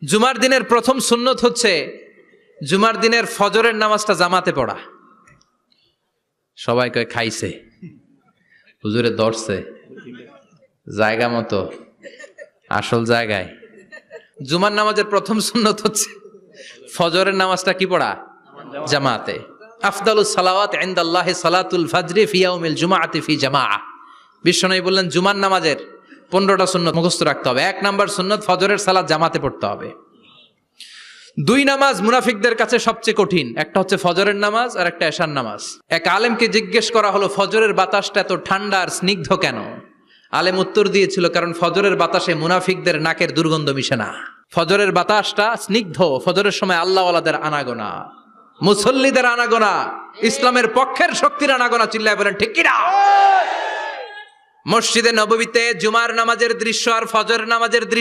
জুমার দিনের প্রথম সুন্নত হচ্ছে জুমার দিনের ফজরের নামাজটা জামাতে পড়া। সবাই কয় খাইছে, হুজুরে ধরছে জায়গা মতো, আসল জায়গায়। জুমার নামাজের প্রথম সুন্নত হচ্ছে ফজরের নামাজটা কি পড়া? জামাতে। আফদালুস সালাওয়াত ইনদাল্লাহি সালাতুল ফাজরি ফি ইয়াউমিল জুমআতি ফি জামাআ। বিশ্বনবী বললেন জুমার নামাজের 15টা সুন্নত মুখস্থ রাখতে হবে। 1 নাম্বার সুন্নত ফজরের সালাত জামাতে পড়তে হবে। 2 নামাজ মুনাফিকদের কাছে সবচেয়ে কঠিন, একটা হচ্ছে ফজরের নামাজ আর একটা এশার নামাজ। এক আলেমকে জিজ্ঞেস করা হলো ফজরের বাতাসটা এত ঠান্ডা আর স্নিগ্ধ কেন? আলেম উত্তর দিয়েছিল, কারণ ফজরের বাতাসে মুনাফিকদের নাকের দুর্গন্ধ মিশে না। ফজরের বাতাসটা স্নিগ্ধ, ফজরের সময় আল্লাহওয়ালাদের আনাগোনা, মুসল্লিদের আনাগোনা, ইসলামের পক্ষের শক্তির আনাগোনা। চিল্লায় বলেন ঠিক কিনা? মসজিদে নববীতে জুমার নামাজের দৃশ্য আর ফজরের নামাজের দৃশ্য